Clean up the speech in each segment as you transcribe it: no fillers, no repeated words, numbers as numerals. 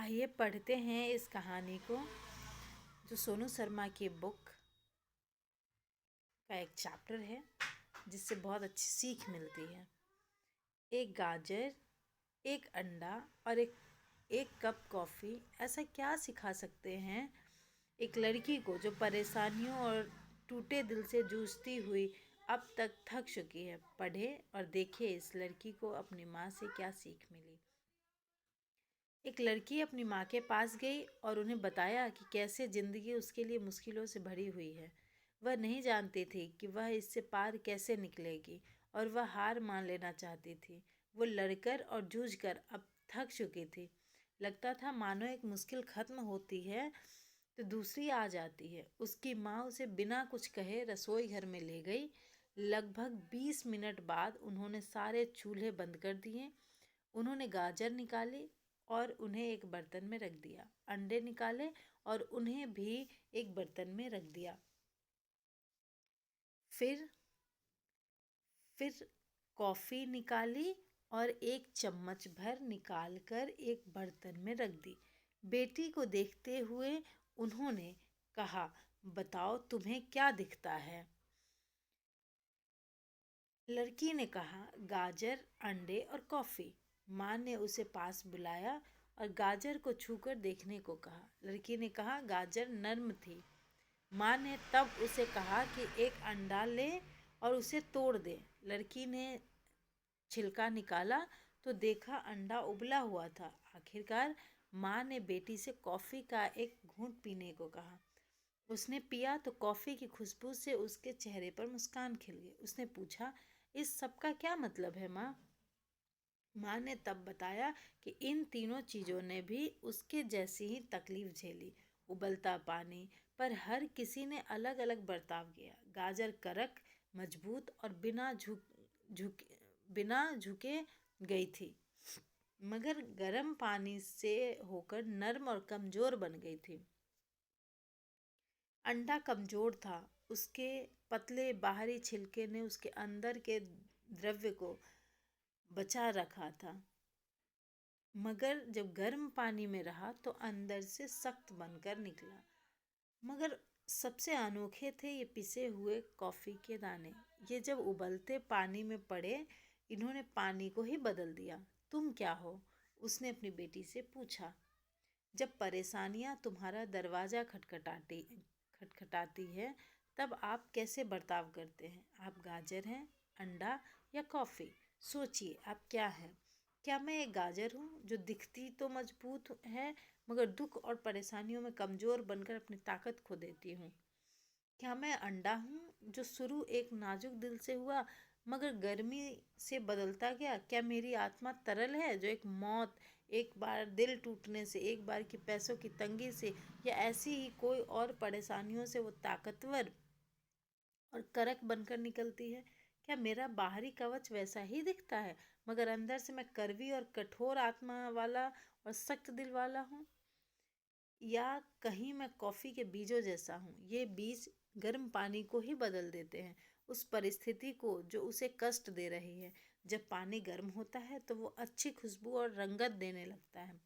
आइए पढ़ते हैं इस कहानी को, जो सोनू शर्मा की बुक का एक चैप्टर है जिससे बहुत अच्छी सीख मिलती है। एक गाजर, एक अंडा और एक कप कॉफ़ी ऐसा क्या सिखा सकते हैं एक लड़की को जो परेशानियों और टूटे दिल से जूझती हुई अब तक थक चुकी है। पढ़े और देखिए इस लड़की को अपनी माँ से क्या सीख मिली। एक लड़की अपनी माँ के पास गई और उन्हें बताया कि कैसे ज़िंदगी उसके लिए मुश्किलों से भरी हुई है। वह नहीं जानती थी कि वह इससे पार कैसे निकलेगी और वह हार मान लेना चाहती थी। वो लड़कर और जूझकर अब थक चुकी थी। लगता था मानो एक मुश्किल खत्म होती है तो दूसरी आ जाती है। उसकी माँ उसे बिना कुछ कहे रसोई घर में ले गई। लगभग 20 मिनट बाद उन्होंने सारे चूल्हे बंद कर दिए। उन्होंने गाजर निकाली और उन्हें एक बर्तन में रख दिया। अंडे निकाले और उन्हें भी एक बर्तन में रख दिया। फिर कॉफ़ी निकाली और एक चम्मच भर निकालकर एक बर्तन में रख दी। बेटी को देखते हुए उन्होंने कहा, बताओ तुम्हें क्या दिखता है? लड़की ने कहा, गाजर, अंडे और कॉफ़ी। माँ ने उसे पास बुलाया और गाजर को छूकर देखने को कहा। लड़की ने कहा, गाजर नर्म थी। माँ ने तब उसे कहा कि एक अंडा ले और उसे तोड़ दे। लड़की ने छिलका निकाला तो देखा अंडा उबला हुआ था। आखिरकार माँ ने बेटी से कॉफ़ी का एक घूंट पीने को कहा। उसने पिया तो कॉफ़ी की खुशबू से उसके चेहरे पर मुस्कान खिल गई। उसने पूछा, इस सब का क्या मतलब है माँ? माँ ने तब बताया कि इन तीनों चीज़ों ने भी उसके जैसी ही तकलीफ झेली। उबलता पानी, पर हर किसी ने अलग अलग बर्ताव किया। गाजर कड़क, मजबूत और बिना झुके गई थी, मगर गर्म पानी से होकर नर्म और कमज़ोर बन गई थी। अंडा कमज़ोर था। उसके पतले बाहरी छिलके ने उसके अंदर के द्रव्य को बचा रखा था, मगर जब गर्म पानी में रहा तो अंदर से सख्त बनकर निकला। मगर सबसे अनोखे थे ये पिसे हुए कॉफ़ी के दाने। ये जब उबलते पानी में पड़े, इन्होंने पानी को ही बदल दिया। तुम क्या हो? उसने अपनी बेटी से पूछा। जब परेशानियां तुम्हारा दरवाज़ा खटखटाती है, तब आप कैसे बर्ताव करते हैं? आप गाजर हैं, अंडा या कॉफ़ी? सोचिए आप क्या हैं? क्या मैं एक गाजर हूँ जो दिखती तो मजबूत है, मगर दुख और परेशानियों में कमज़ोर बनकर अपनी ताकत खो देती हूँ? क्या मैं अंडा हूँ जो शुरू एक नाजुक दिल से हुआ, मगर गर्मी से बदलता गया? क्या मेरी आत्मा तरल है जो एक बार दिल टूटने से, एक बार की पैसों की तंगी से, या ऐसी ही कोई और परेशानियों से वो ताकतवर और करक बनकर निकलती है? क्या मेरा बाहरी कवच वैसा ही दिखता है, मगर अंदर से मैं कड़वी और कठोर आत्मा वाला और सख्त दिल वाला हूँ? या कहीं मैं कॉफ़ी के बीजों जैसा हूँ? ये बीज गर्म पानी को ही बदल देते हैं, उस परिस्थिति को जो उसे कष्ट दे रही है। जब पानी गर्म होता है तो वो अच्छी खुशबू और रंगत देने लगता है।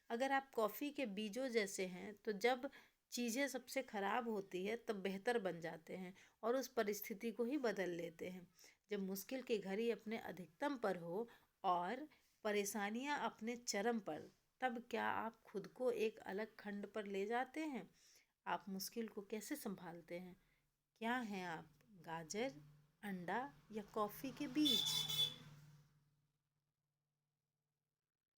अगर आप कॉफ़ी के बीजों जैसे हैं तो जब चीज़ें सबसे ख़राब होती है तब बेहतर बन जाते हैं और उस परिस्थिति को ही बदल लेते हैं। जब मुश्किल की घड़ी अपने अधिकतम पर हो और परेशानियां अपने चरम पर, तब क्या आप खुद को एक अलग खंड पर ले जाते हैं? आप मुश्किल को कैसे संभालते हैं? क्या हैं आप, गाजर, अंडा या कॉफ़ी के बीज?